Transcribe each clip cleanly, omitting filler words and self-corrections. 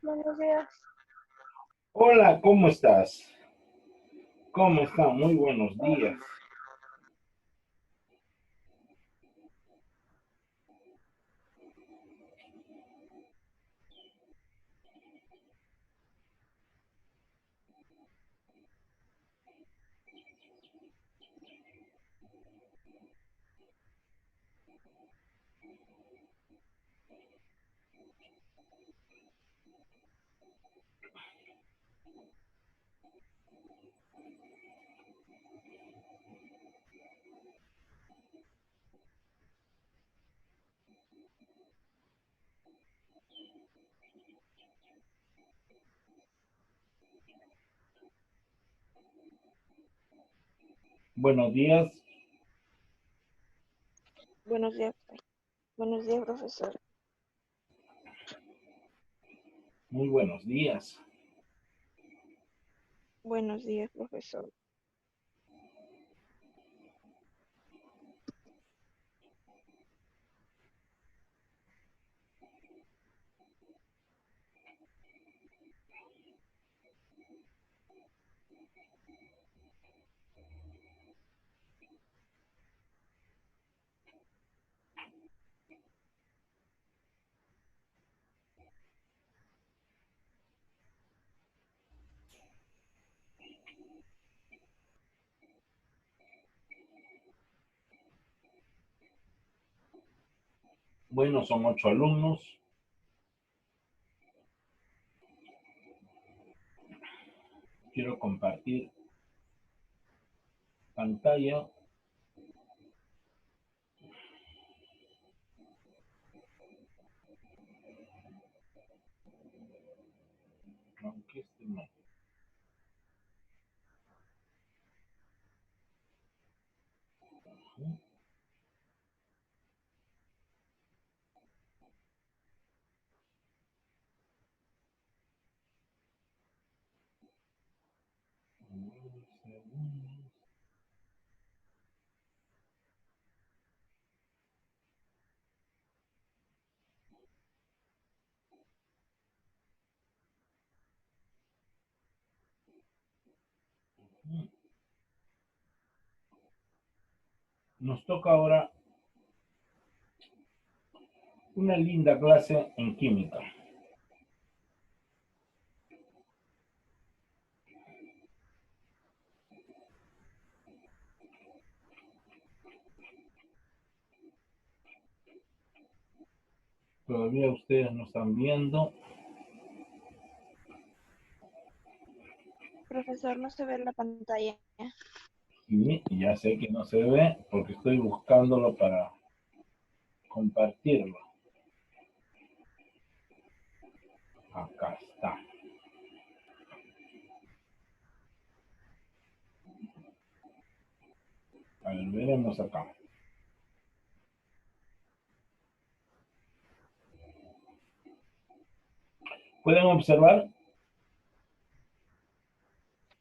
Buenos días. Hola, ¿cómo estás? ¿Cómo está? Muy buenos días. Buenos días, Buenos días. Buenos días, profesor. muy buenos días. Buenos días, profesor. Bueno, son 8 alumnos. Quiero compartir pantalla. Aunque este no. Nos toca ahora una linda clase en química. Todavía ustedes no están viendo. Profesor, no se ve la pantalla. Y ya sé que no se ve porque estoy buscándolo para compartirlo. Acá está. A ver, veremos acá. ¿Pueden observar?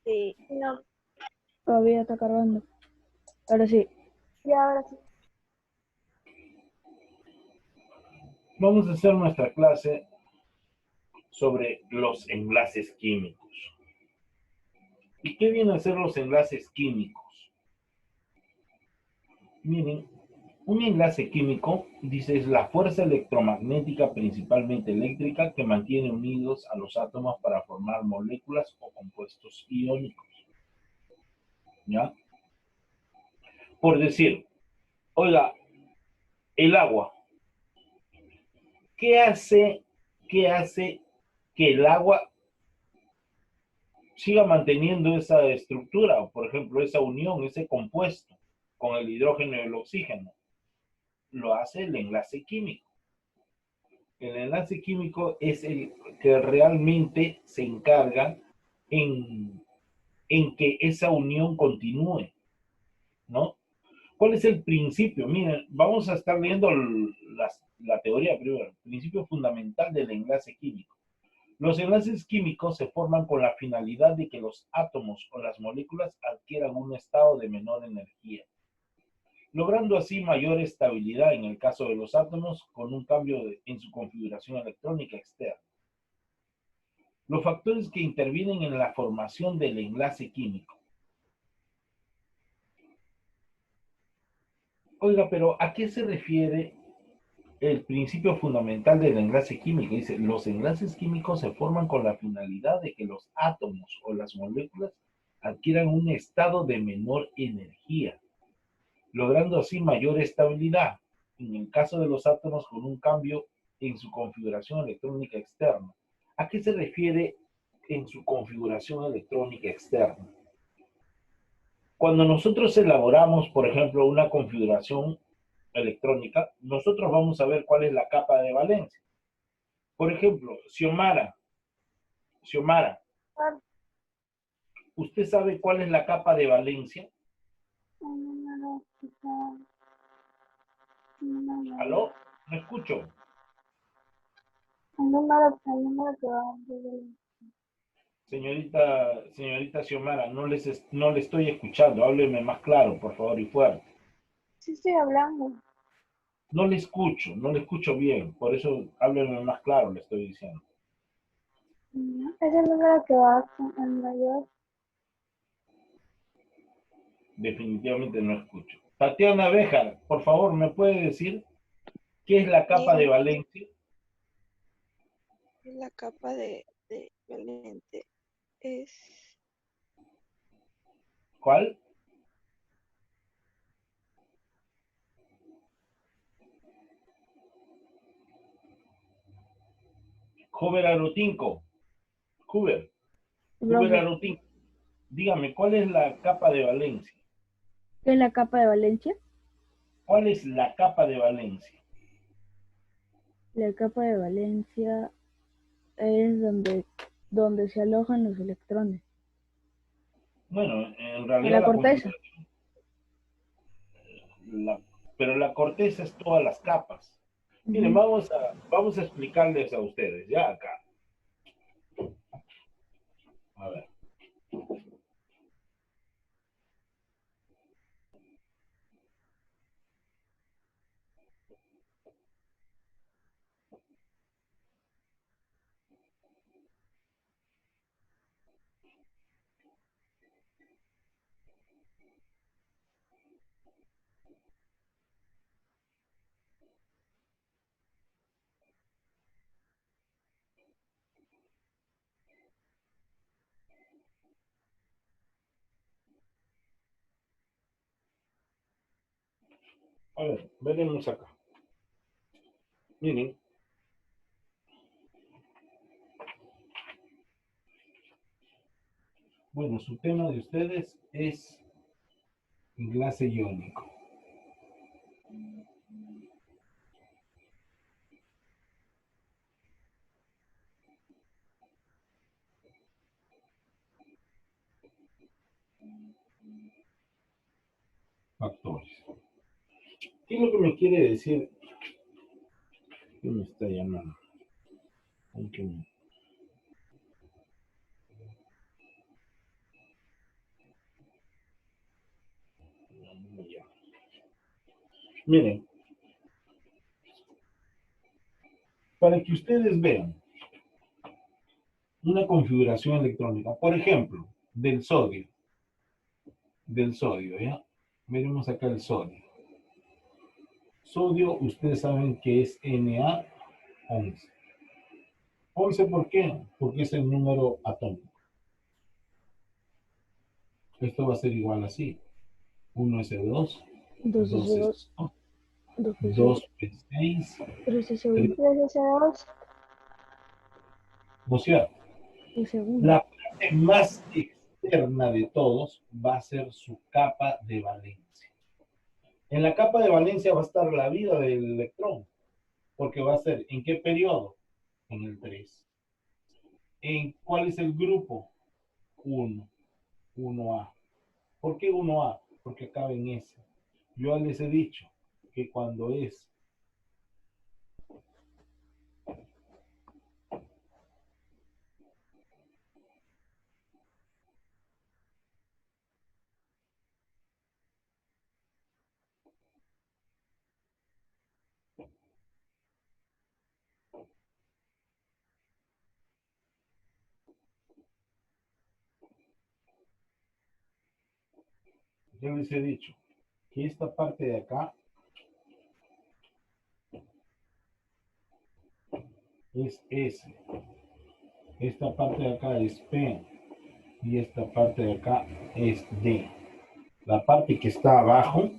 Sí. No. Todavía está cargando. Ahora sí. Ya, ahora sí. Vamos a hacer nuestra clase sobre los enlaces químicos. ¿Y qué vienen a ser los enlaces químicos? Miren, un enlace químico, dice, es la fuerza electromagnética, principalmente eléctrica, que mantiene unidos a los átomos para formar moléculas o compuestos iónicos. ¿Ya? Por decir, oiga, el agua, ¿qué hace, qué hace que el agua siga manteniendo esa estructura, o por ejemplo, esa unión, ese compuesto con el hidrógeno y el oxígeno? Lo hace el enlace químico. El enlace químico es el que realmente se encarga en, en que esa unión continúe, ¿no? ¿Cuál es el principio? Miren, vamos a estar viendo la teoría primero, el principio fundamental del enlace químico. Los enlaces químicos se forman con la finalidad de que los átomos o las moléculas adquieran un estado de menor energía, logrando así mayor estabilidad en el caso de los átomos con un cambio en su configuración electrónica externa. Los factores que intervienen en la formación del enlace químico. Oiga, pero ¿a qué se refiere el principio fundamental del enlace químico? Dice, los enlaces químicos se forman con la finalidad de que los átomos o las moléculas adquieran un estado de menor energía, logrando así mayor estabilidad. En el caso de los átomos con un cambio en su configuración electrónica externa. ¿A qué se refiere en su configuración electrónica externa? Cuando nosotros elaboramos, por ejemplo, una configuración electrónica, nosotros vamos a ver cuál es la capa de valencia. Por ejemplo, Xiomara, Ah, ¿usted sabe cuál es la capa de valencia? el número que está- número- ¿Aló? No escucho. el número que va desde el- Señorita Xiomara, no le estoy escuchando. Hábleme más claro, por favor, y fuerte. Sí, estoy hablando. No le escucho bien. Por eso hábleme más claro, le estoy diciendo. Es el número que va con el mayor. Definitivamente no escucho. Tatiana Béjar, por favor, ¿me puede decir qué es la capa de Dígame, valencia? la capa de valente es ¿Cuál? Jover Arutinco. Huber Profe, Arutinco. Dígame, ¿cuál es la capa de valencia? ¿qué es la capa de valencia? ¿Cuál es la capa de valencia? La capa de valencia es donde se alojan los electrones. Bueno, en En realidad la corteza. la, pero la corteza es todas las capas. Miren, Ujú. vamos a explicarles a ustedes, ya acá. A ver. A ver, veremos acá. Miren, bueno, su tema de ustedes es enlace iónico. Factores. ¿Qué es lo que me quiere decir? ¿Qué me está llamando? Aunque me- no me llama. Miren, para que ustedes vean una configuración electrónica, por ejemplo, del sodio, ¿ya? Veremos acá el sodio. Sodio, ustedes saben que es Na11. 11, ¿por qué? Porque es el número atómico. Esto va a ser igual así. 1s2, 2S2, 2s2, 2S2, 2p6, 3, 3S1, 3S2. ¿no es cierto? S1. La parte más externa de todos va a ser su capa de valencia. En la capa de valencia va a estar la vida del electrón, porque va a ser, ¿en qué periodo? En el 3. ¿En cuál es el grupo? 1, 1A. ¿Por qué 1A? Porque acaba en S. Yo les he dicho que cuando es Yo les he dicho que esta parte de acá es S. Esta parte de acá es P. Y esta parte de acá es D. La parte que está abajo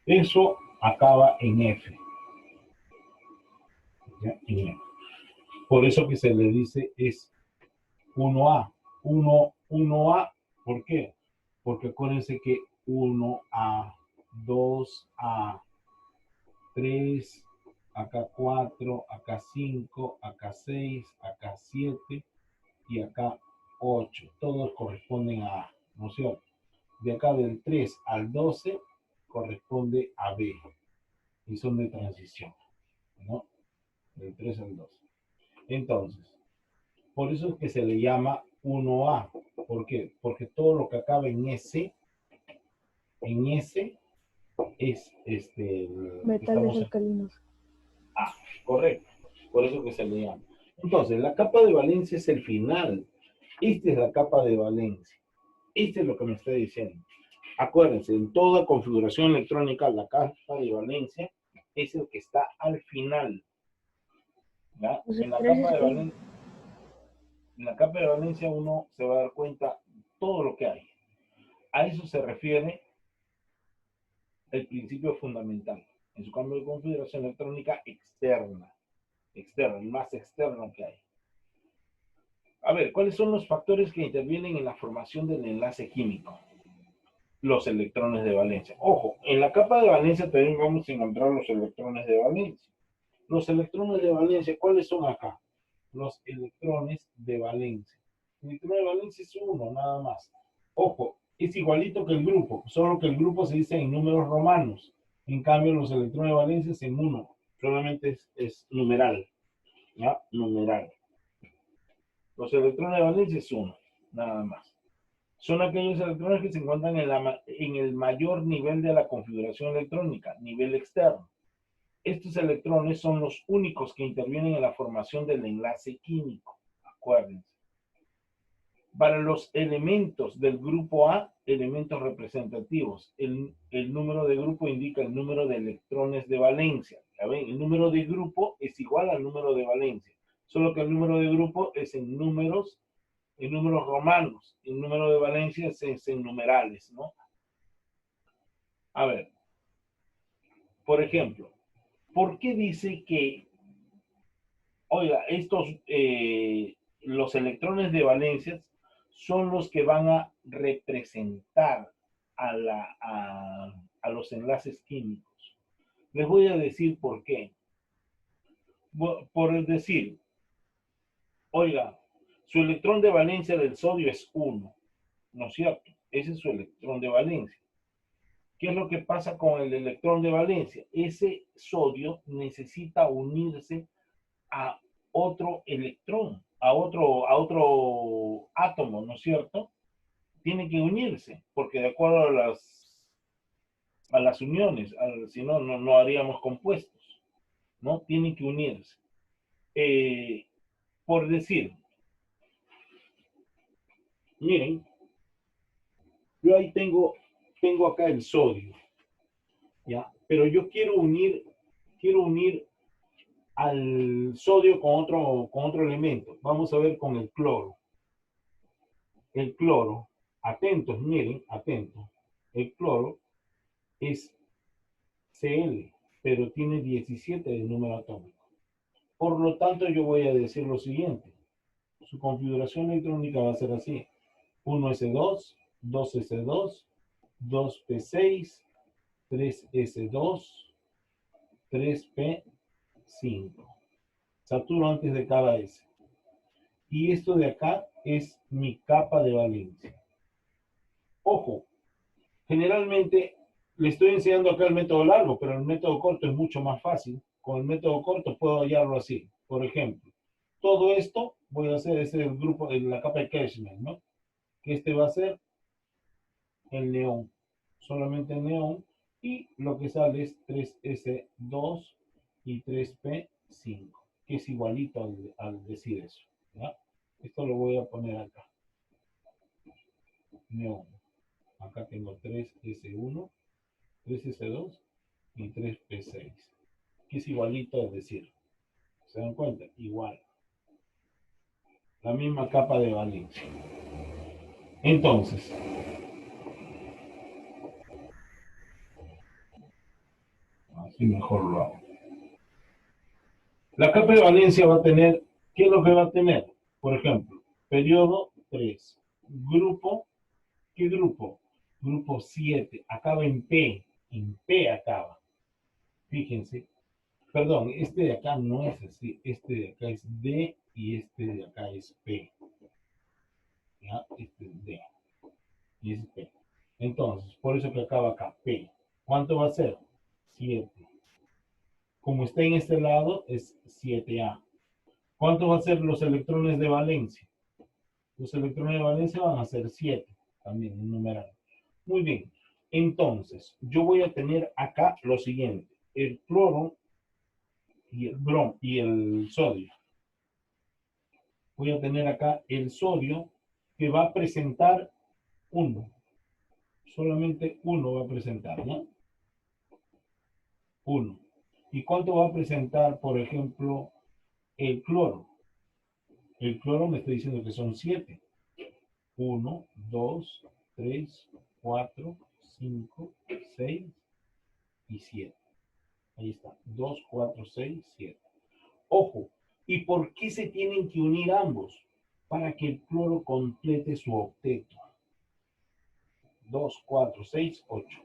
eso acaba en F. ¿Ya? En F. Por eso que se le dice es 1A. 1A, ¿por qué? Porque acuérdense que 1A, 2A, 3, acá 4, acá 5, acá 6, acá 7 y acá 8. Todos corresponden a A, ¿no es cierto? De acá del 3 al 12 corresponde a B y son de transición, ¿no? Del 3 al 12. Entonces, por eso es que se le llama 1A. ¿Por qué? Porque todo lo que acaba en S es Metales alcalinos. A, correcto. Por eso que se le llama. Entonces, la capa de valencia es el final. Esta es la capa de valencia. Esto es lo que me está diciendo. Acuérdense, en toda configuración electrónica, la capa de valencia es el que está al final. ¿Ya? En la capa de valencia uno se va a dar cuenta todo lo que hay. A eso se refiere el principio fundamental. En su cambio de configuración electrónica externa, el más externo que hay. A ver, ¿cuáles son los factores que intervienen en la formación del enlace químico? Los electrones de valencia. Ojo, en la capa de valencia también vamos a encontrar los electrones de valencia. Los electrones de valencia, ¿cuáles son acá? Los electrones de valencia. El electrón de valencia es uno, nada más. Ojo, es igualito que el grupo, solo que el grupo se dice en números romanos. En cambio, los electrones de valencia es en uno. Solamente es numeral. ¿Ya? Numeral. Los electrones de valencia es uno, nada más. Son aquellos electrones que se encuentran en el mayor nivel de la configuración electrónica, nivel externo. Estos electrones son los únicos que intervienen en la formación del enlace químico. Acuérdense. Para los elementos del grupo A, elementos representativos, el número de grupo indica el número de electrones de valencia. ¿Ya ven? El número de grupo es igual al número de valencia, solo que el número de grupo es en números romanos, el número de valencia es en numerales, ¿no? A ver, por ejemplo, ¿por qué dice que, oiga, los electrones de valencia son los que van a representar a los enlaces químicos? Les voy a decir por qué. Por decir, oiga, su electrón de valencia del sodio es 1, ¿no es cierto? Ese es su electrón de valencia. ¿Qué es lo que pasa con el electrón de valencia? Ese sodio necesita unirse a otro electrón, a otro átomo, ¿no es cierto? Tiene que unirse, porque de acuerdo a las uniones, si no, no haríamos compuestos, ¿no? Tiene que unirse. Por decir, miren, yo ahí tengo acá el sodio, ¿ya? Pero yo quiero unir al sodio con otro elemento. Vamos a ver con el cloro. El cloro, atentos, miren, atentos. El cloro es Cl, pero tiene 17 de número atómico. Por lo tanto, yo voy a decir lo siguiente. Su configuración electrónica va a ser así. 1s2, 2s2, 2p6, 3s2, 3p5. Saturo antes de cada S. Y esto de acá es mi capa de valencia. Ojo, generalmente le estoy enseñando acá el método largo, pero el método corto es mucho más fácil. Con el método corto puedo hallarlo así. Por ejemplo, todo esto voy a hacer, ese es el grupo de la capa de Kirchner, ¿no? Que este va a ser el neón, solamente el neón, y lo que sale es 3s2 y 3p5. que es igualito al decir eso. ¿Ya? Esto lo voy a poner acá. Neón. Acá tengo 3S1, 3S2 y 3P6. Que es igualito al decir. ¿Se dan cuenta? Igual. La misma capa de valencia. Entonces, así mejor lo hago. La capa de valencia va a tener, ¿qué es lo que va a tener? Por ejemplo, periodo 3. Grupo, ¿qué grupo? Grupo 7. Acaba en P. En P acaba. Fíjense. Perdón, este de acá no es así. Este de acá es D y este de acá es P. ¿Ya? Este es D y es P. Entonces, por eso que acaba acá, P. ¿Cuánto va a ser? 7. Como está en este lado, es 7A. ¿Cuánto va a ser los electrones de valencia? Los electrones de valencia van a ser 7, también en numeral. Muy bien. Entonces, yo voy a tener acá lo siguiente. El cloro y el bromo y el sodio. Voy a tener acá el sodio que va a presentar 1. Solamente 1 va a presentar, ¿no? 1. ¿Y cuánto va a presentar, por ejemplo, el cloro? El cloro me está diciendo que son 7. 1, 2, 3, 4, 5, 6 y 7. Ahí está. 2, 4, 6, 7. Ojo, ¿y por qué se tienen que unir ambos? Para que el cloro complete su octeto. 2, 4, 6, 8.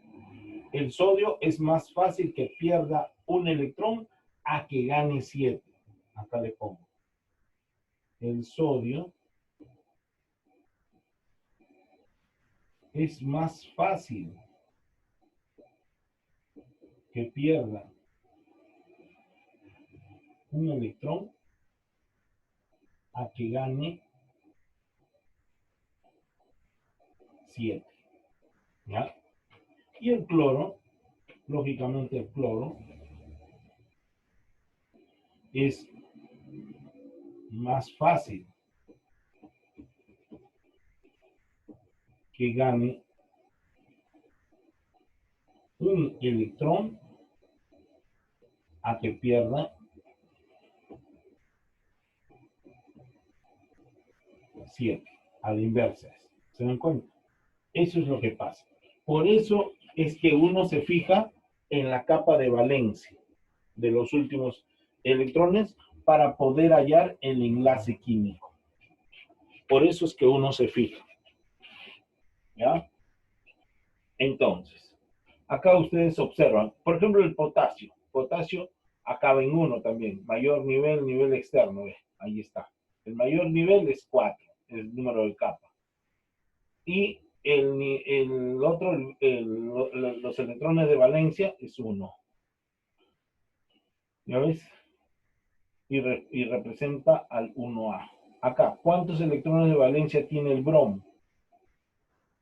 El sodio es más fácil que pierda un electrón a que gane 7. Acá le pongo. El sodio es más fácil que pierda un electrón a que gane 7. ¿Ya? Y el cloro, lógicamente el cloro, es más fácil que gane un electrón a que pierda 7. A la inversa. ¿Se dan cuenta? Eso es lo que pasa. Por eso es que uno se fija en la capa de valencia de los últimos electrones para poder hallar el enlace químico. Por eso es que uno se fija. ¿Ya? Entonces, acá ustedes observan, por ejemplo, el potasio. Potasio acaba en 1 también. Mayor nivel, nivel externo. Ahí está. El mayor nivel es 4, es el número de capa. Y el otro, los electrones de valencia es 1. ¿Ya ves? Y representa al 1A. Acá, ¿cuántos electrones de valencia tiene el bromo?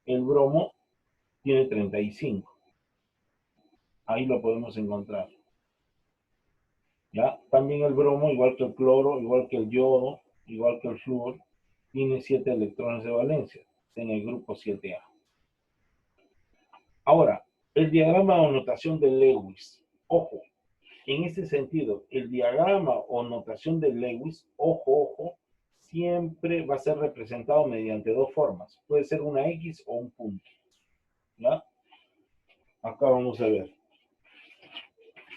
El bromo tiene 35. Ahí lo podemos encontrar. ¿Ya? También el bromo, igual que el cloro, igual que el yodo, igual que el flúor, tiene 7 electrones de valencia en el grupo 7A. Ahora, el diagrama o notación de Lewis. Ojo, en este sentido, el diagrama o notación de Lewis, ojo, siempre va a ser representado mediante dos formas. Puede ser una X o un punto. ¿Ya? Acá vamos a ver.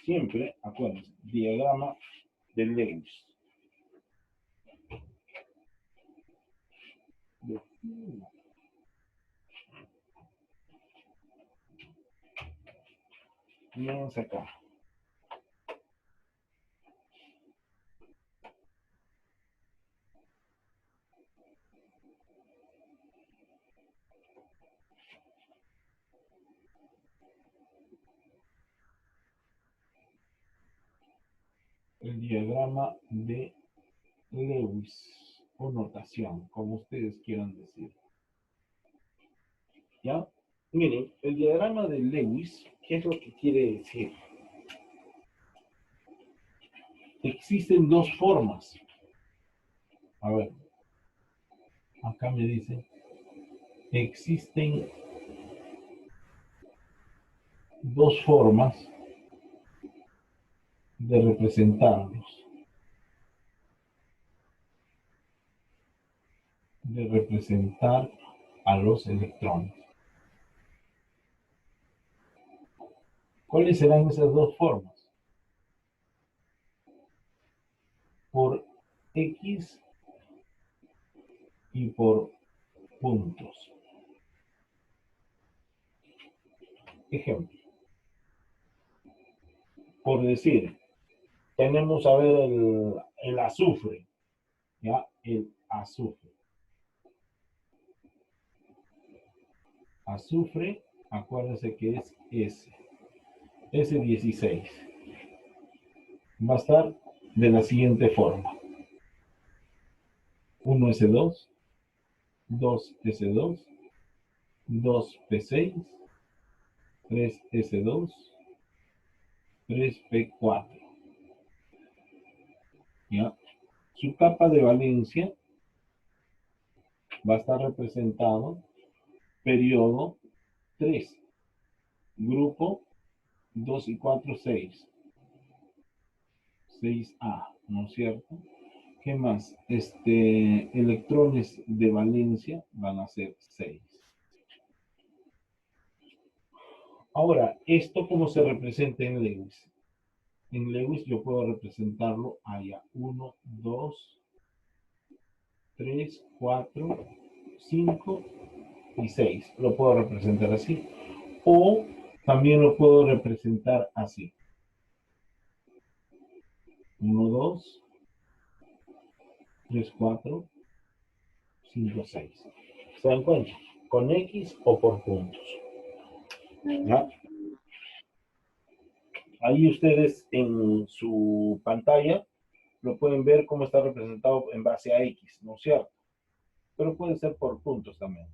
Siempre, acuérdense, diagrama de Lewis. Vamos acá. El diagrama de Lewis o notación, como ustedes quieran decir. ¿Ya? Miren, el diagrama de Lewis, ¿qué es lo que quiere decir? existen dos formas. A ver, acá me dice, existen dos formas de representarlos, de representar a los electrones. ¿Cuáles serán esas dos formas? Por X y por puntos. Ejemplo. Por decir, tenemos a ver el azufre, ¿ya? El azufre. Azufre, acuérdense que es S. S16. Va a estar de la siguiente forma. 1S2, 2S2, 2P6, 3S2, 3P4. ¿Ya? Su capa de valencia va a estar representado periodo 3, grupo 2 y 4, 6. 6A, ¿no es cierto? ¿Qué más? Electrones de valencia van a ser 6. Ahora, ¿esto cómo se representa en Lewis? En Lewis yo puedo representarlo allá. 1, 2, 3, 4, 5 y 6. Lo puedo representar así. O también lo puedo representar así. 1, 2, 3, 4, 5, 6. ¿Se dan cuenta? Con X o por puntos. ¿Ya? Ahí ustedes en su pantalla lo pueden ver cómo está representado en base a X, ¿no es cierto? Pero puede ser por puntos también.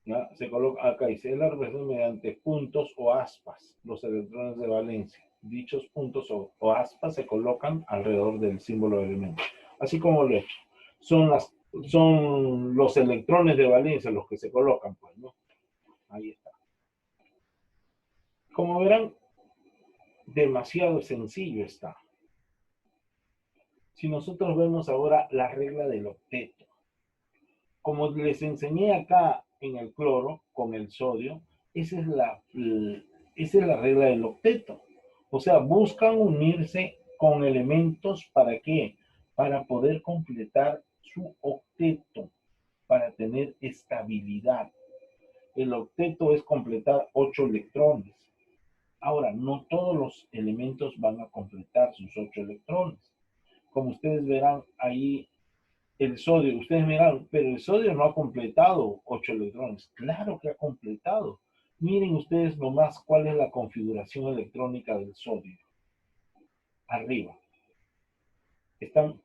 ¿Ya? Se coloca acá, dice, la representación mediante puntos o aspas, los electrones de valencia. Dichos puntos o aspas se colocan alrededor del símbolo de elemento. Así como lo he hecho. Son los electrones de valencia los que se colocan, pues, ¿no? Ahí está. Como verán, demasiado sencillo está. Si nosotros vemos ahora la regla del octeto, como les enseñé acá en el cloro con el sodio, esa es la regla del octeto. O sea, buscan unirse con elementos ¿para qué? Para poder completar su octeto, para tener estabilidad. El octeto es completar 8 electrones. Ahora, no todos los elementos van a completar sus 8 electrones. Como ustedes verán ahí, el sodio, ustedes verán, pero el sodio no ha completado 8 electrones. Claro que ha completado. Miren ustedes nomás cuál es la configuración electrónica del sodio. Arriba.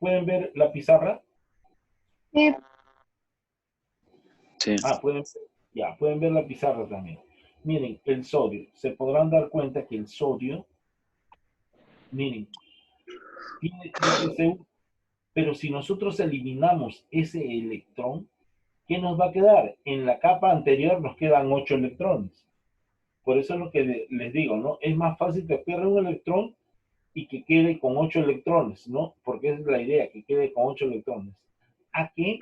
¿Pueden ver la pizarra? Sí. Sí. Pueden ver la pizarra también. Miren, el sodio. Se podrán dar cuenta que el sodio, miren, tiene 3 pero si nosotros eliminamos ese electrón, ¿qué nos va a quedar? En la capa anterior nos quedan 8 electrones. Por eso es lo que les digo, ¿no? Es más fácil que pierda un electrón y que quede con 8 electrones, ¿no? Porque esa es la idea, que quede con 8 electrones. A que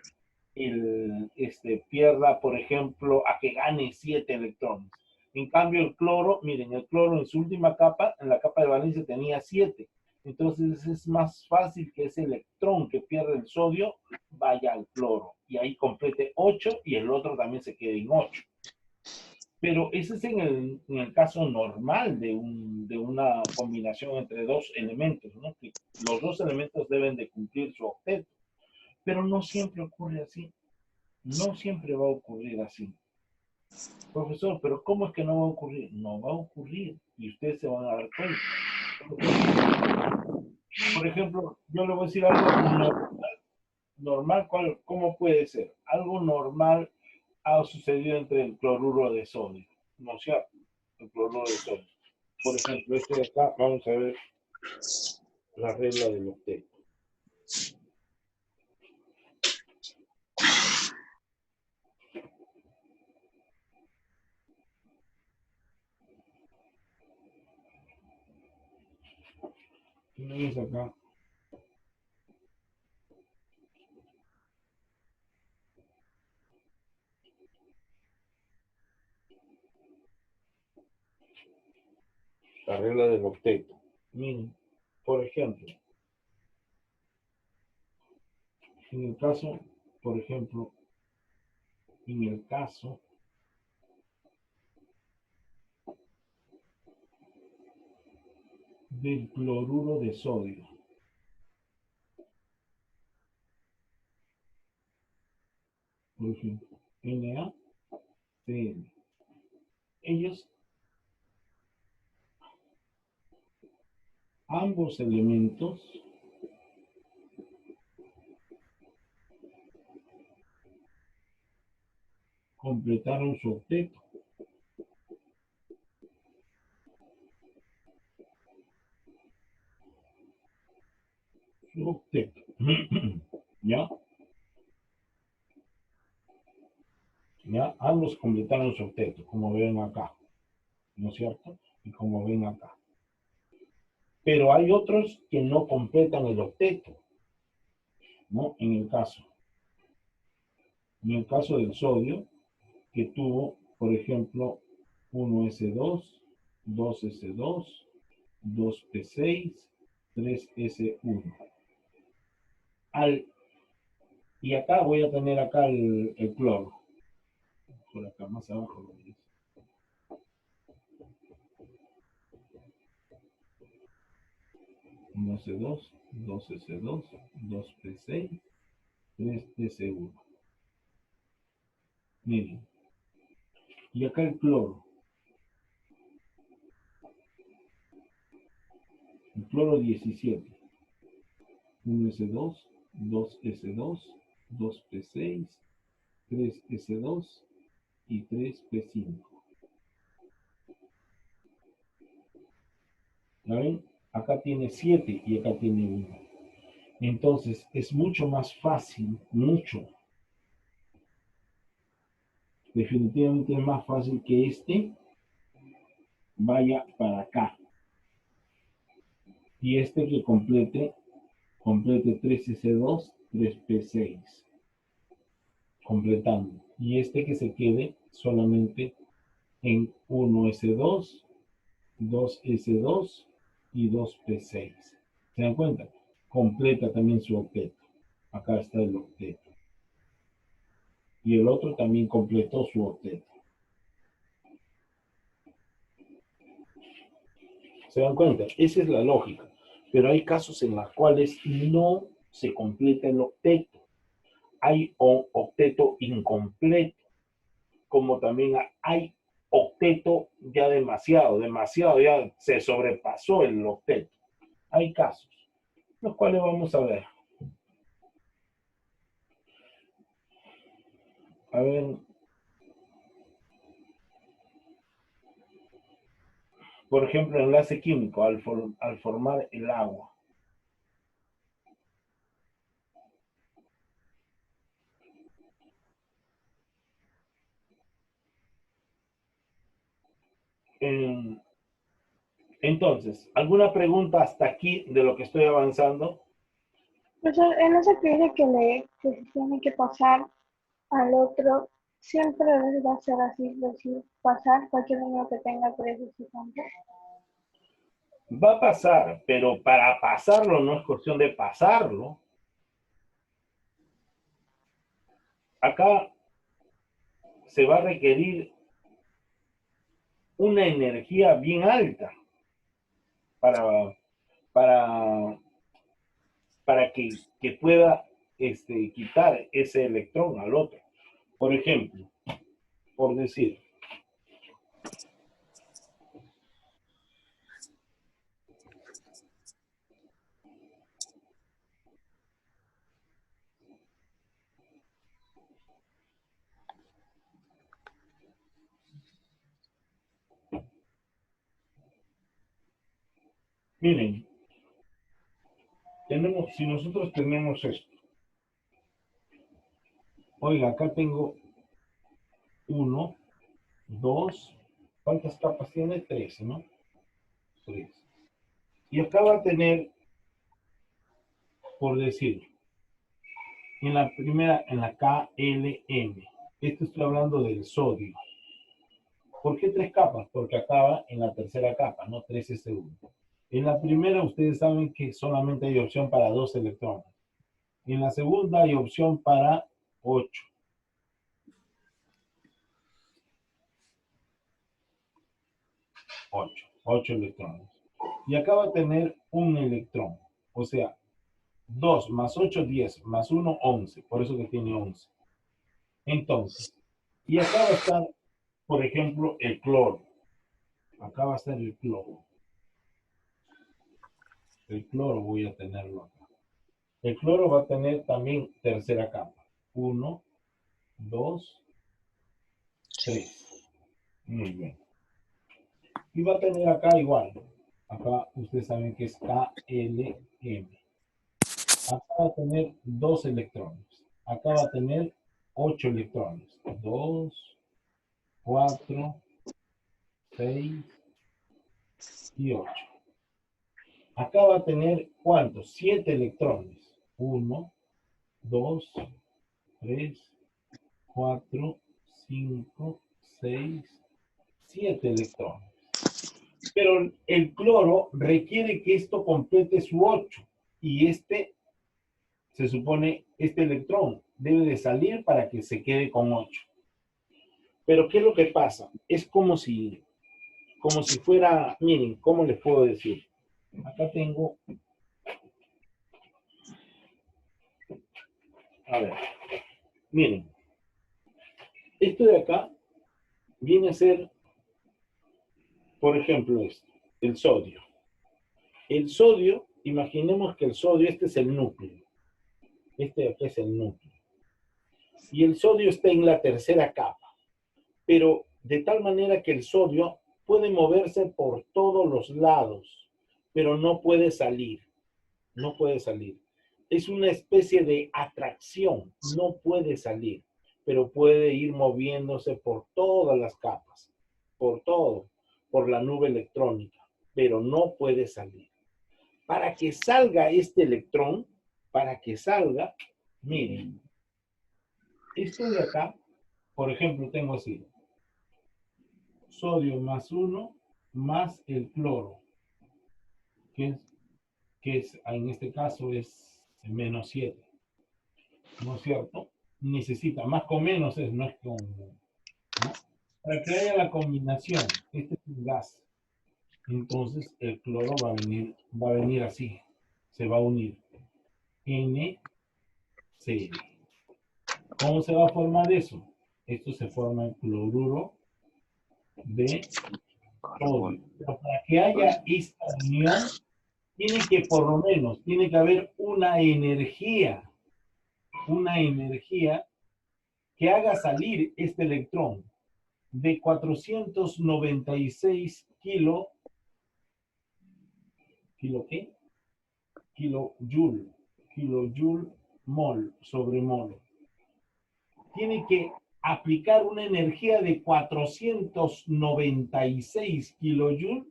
pierda, por ejemplo, a que gane 7 electrones. En cambio, el cloro, miren, el cloro en su última capa, en la capa de valencia tenía 7. Entonces es más fácil que ese electrón que pierde el sodio vaya al cloro. Y ahí complete 8 y el otro también se quede en 8. Pero ese es en el caso normal de una combinación entre dos elementos, ¿no? Que los dos elementos deben de cumplir su octeto. Pero no siempre ocurre así. No siempre va a ocurrir así. Profesor, pero ¿cómo es que no va a ocurrir? No va a ocurrir y ustedes se van a dar cuenta. Por ejemplo, yo le voy a decir algo normal, ¿cómo puede ser? Algo normal ha sucedido entre el cloruro de sodio, ¿no es cierto? El cloruro de sodio. Por ejemplo, este de acá, vamos a ver La regla del octeto. Tenemos acá la regla del octeto. Miren, por ejemplo, en el caso, por ejemplo, en el caso del cloruro de sodio, por ejemplo, NaCl. Ellos, ambos elementos, completaron su octeto. Su octeto. ¿Ya? ¿Ya? Ambos completaron su octeto, como ven acá, ¿no es cierto? Y como ven acá. Pero hay otros que no completan el octeto, ¿no? En el caso del sodio, que tuvo, por ejemplo, 1s2, 2s2, 2p6, 3s1. Y acá voy a tener acá el cloro. Por acá más abajo lo veis. Uno S2, 2S2, 2P6, 3S1. Miren. Y acá el cloro. El cloro 17. 1S2, 2S2, 2P6, 3S2 y 3P5. ¿Ya ven? Acá tiene 7 y acá tiene 1. Entonces es mucho más fácil, definitivamente es más fácil que este vaya para acá. Y este que complete 3S2, 3P6. Completando. Y este que se quede solamente en 1S2, 2S2 y 2P6. ¿Se dan cuenta? Completa también su octeto. Acá está el octeto. Y el otro también completó su octeto. ¿Se dan cuenta? Esa es la lógica. Pero hay casos en los cuales no se completa el octeto. Hay un octeto incompleto. Como también hay octeto ya demasiado, ya se sobrepasó el octeto. Hay casos, los cuales vamos a ver. A ver, por ejemplo, enlace químico al formar el agua. Entonces, ¿alguna pregunta hasta aquí de lo que estoy avanzando? Pues él no se pide que se tiene que pasar al otro, siempre va a ser así, decir, pasar cualquier número que tenga 360. Va a pasar, pero para pasarlo no es cuestión de pasarlo. Acá se va a requerir una energía bien alta para, para, para que pueda quitar ese electrón al otro. Por ejemplo, por decir, miren, ejemplo, si nosotros tenemos esto. Oiga, acá tengo 1, 2, ¿cuántas capas tiene? 3, ¿no? 3. Y acá va a tener, por decir, en la primera, en la KLM. Esto estoy hablando del sodio. ¿Por qué 3 capas? Porque acaba en la tercera capa, no 3s1. En la primera, ustedes saben que solamente hay opción para 2 electrones. En la segunda hay opción para 8. 8 electrones. Y acá va a tener un electrón. O sea, 2 más 8, 10, más 1, 11. Por eso que tiene 11. Entonces, y acá va a estar, por ejemplo, el cloro. Acá va a estar el cloro. El cloro voy a tenerlo acá. El cloro va a tener también tercera capa. 1, 2, 3. Muy bien. Y va a tener acá igual. Acá ustedes saben que es KLM. Acá va a tener 2 electrones. Acá va a tener 8 electrones. 2, 4, 6 y 8. Acá va a tener, ¿cuántos? 7 electrones. 1, 2, 3, 4, 5, 6, 7 electrones. Pero el cloro requiere que esto complete su 8. Y se supone, este electrón debe de salir para que se quede con 8. Pero ¿qué es lo que pasa? Es como si fuera, miren, ¿cómo les puedo decir? Acá tengo, a ver, miren, esto de acá viene a ser, por ejemplo, esto, el sodio. El sodio, imaginemos que el sodio, este es el núcleo. Este de acá es el núcleo. Y el sodio está en la tercera capa. Pero de tal manera que el sodio puede moverse por todos los lados, pero no puede salir. No puede salir. Es una especie de atracción. No puede salir, pero puede ir moviéndose por todas las capas, por todo, por la nube electrónica, pero no puede salir. Para que salga este electrón, para que salga, miren, esto de acá, por ejemplo, tengo así, sodio más 1 más el cloro, que es en este caso es menos 7, ¿no es cierto? Necesita, más con menos es, no es con, ¿no? Para que haya la combinación, este es un gas, entonces el cloro va a venir así, se va a unir, NCl. ¿Cómo se va a formar eso? Esto se forma en cloruro de sodio. Pero para que haya esta unión, tiene que por lo menos, tiene que haber una energía que haga salir este electrón de 496 ¿kilo qué? Kilojoule mol sobre mol. Tiene que aplicar una energía de 496 kilojoules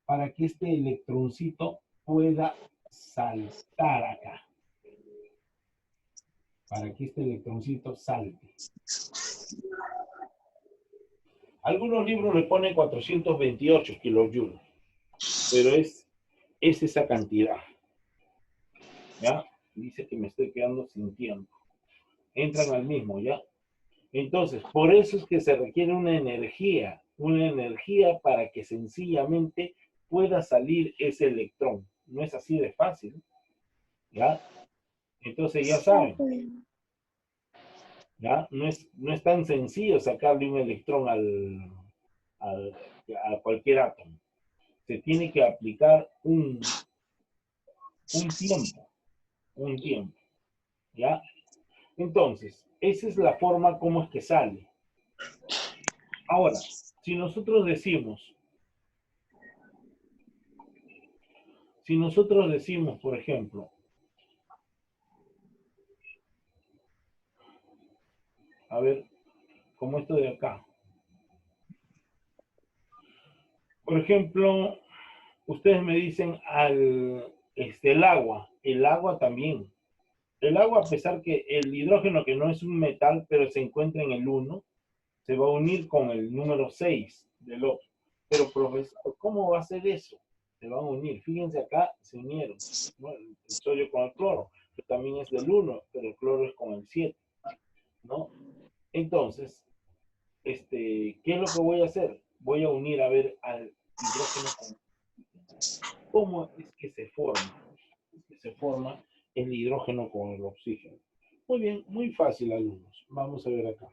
para que este electroncito pueda saltar acá. Para que este electroncito salte. Algunos libros le ponen 428 kilojoules, pero es esa cantidad. ¿Ya? Dice que me estoy quedando sin tiempo. Entran al mismo, ¿ya? Entonces, por eso es que se requiere una energía para que sencillamente pueda salir ese electrón. No es así de fácil, ¿ya? Entonces ya saben, ¿ya? No es tan sencillo sacarle un electrón a cualquier átomo. Se tiene que aplicar un tiempo, ¿ya? Entonces, esa es la forma como es que sale. Ahora, si nosotros decimos, por ejemplo, A ver, como esto de acá. Por ejemplo, ustedes me dicen el agua también. El agua, a pesar que el hidrógeno, que no es un metal, pero se encuentra en el 1, se va a unir con el número 6 del otro. Pero, profesor, ¿cómo va a ser eso? Se van a unir. Fíjense acá, se unieron. ¿No? El sodio con el cloro, que también es del 1, pero el cloro es con el 7, ¿no? Entonces, ¿qué es lo que voy a hacer? Voy a unir, a ver, al hidrógeno con... ¿Cómo es que se forma? Es que se forma el hidrógeno con el oxígeno. Muy bien, muy fácil, alumnos. Vamos a ver acá.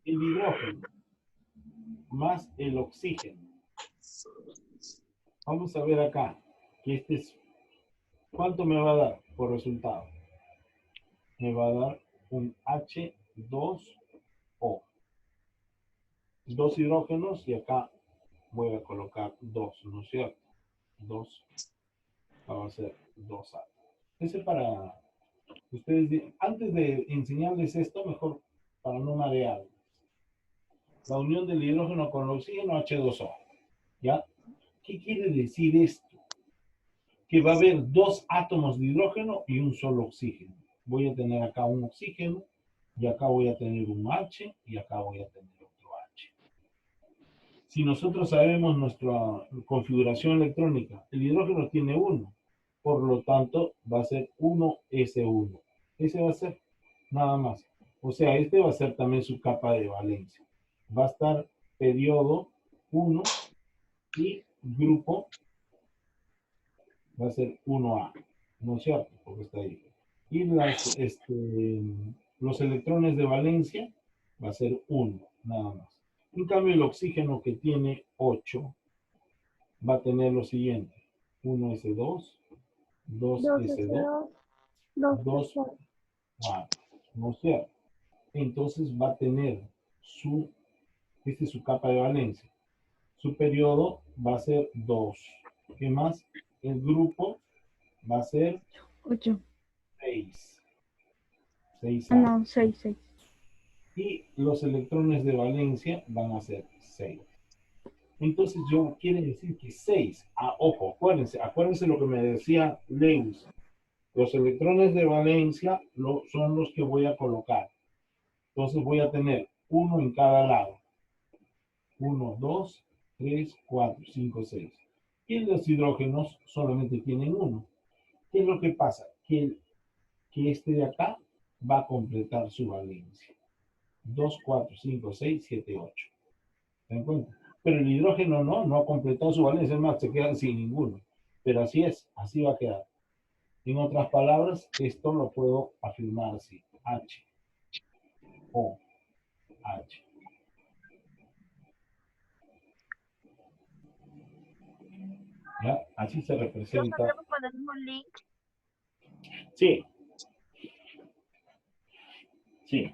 El hidrógeno más el oxígeno. Vamos a ver acá, que este es, ¿cuánto me va a dar por resultado? Me va a dar un H2O. Dos hidrógenos y acá voy a colocar 2, ¿no es cierto? 2, va a ser 2A. Ese para ustedes, antes de enseñarles esto, mejor para no marearles. La unión del hidrógeno con el oxígeno, H2O. ¿Ya? ¿Qué quiere decir esto? Que va a haber 2 átomos de hidrógeno y un solo oxígeno. Voy a tener acá un oxígeno y acá voy a tener un H y acá voy a tener otro H. Si nosotros sabemos nuestra configuración electrónica, el hidrógeno tiene 1, por lo tanto va a ser 1s1. Ese va a ser nada más. O sea, este va a ser también su capa de valencia. Va a estar periodo 1 y grupo va a ser 1A, ¿no es cierto? Porque está ahí. Y los electrones de valencia va a ser 1, nada más. En cambio, el oxígeno, que tiene 8, va a tener lo siguiente: 1s2, 2s2, 2, 2, 4. 4, ¿no es cierto? Entonces va a tener esta es su capa de valencia. Su periodo va a ser 2. ¿Qué más? El grupo va a ser 8. 6. Ah, 6A. no, 6, 6. Y los electrones de valencia van a ser 6. Entonces, quiere decir que 6. Ojo, acuérdense lo que me decía Lewis. Los electrones de valencia son los que voy a colocar. Entonces voy a tener uno en cada lado. 1, 2, 3, 4, 5, 6. Y los hidrógenos solamente tienen uno. ¿Qué es lo que pasa? Que este de acá va a completar su valencia. 2, 4, 5, 6, 7, 8. ¿Se dan cuenta? Pero el hidrógeno no ha completado su valencia, es más, se quedan sin ninguno. Pero así es, así va a quedar. En otras palabras, esto lo puedo afirmar así: H, O, H. ¿Ya? Así se representa. ¿Podemos poner un link? Sí. Sí.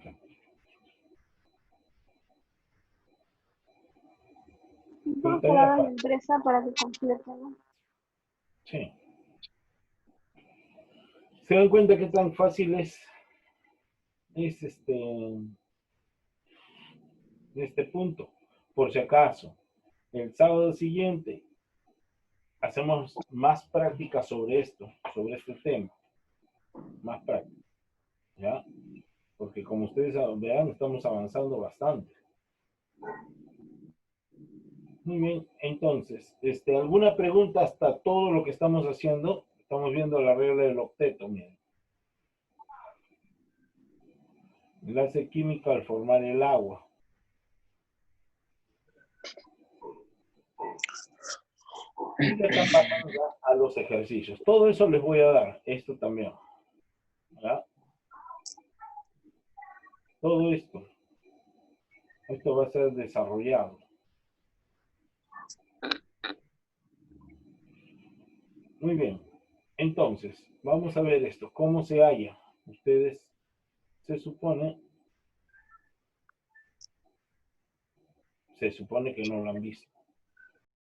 Vamos a dar a la empresa para que complete, ¿no? Sí. ¿Se dan cuenta qué tan fácil es este punto? Por si acaso, el sábado siguiente hacemos más práctica sobre esto, sobre este tema. Más práctica. ¿Ya? Porque como ustedes vean, estamos avanzando bastante. Muy bien, entonces, ¿alguna pregunta hasta todo lo que estamos haciendo? Estamos viendo la regla del octeto, miren. Enlace químico al formar el agua. Y ya están pasando a los ejercicios. Todo eso les voy a dar, esto también. ¿Ya? Todo esto va a ser desarrollado. Muy bien. Entonces, vamos a ver esto. ¿Cómo se halla? Ustedes se supone que no lo han visto.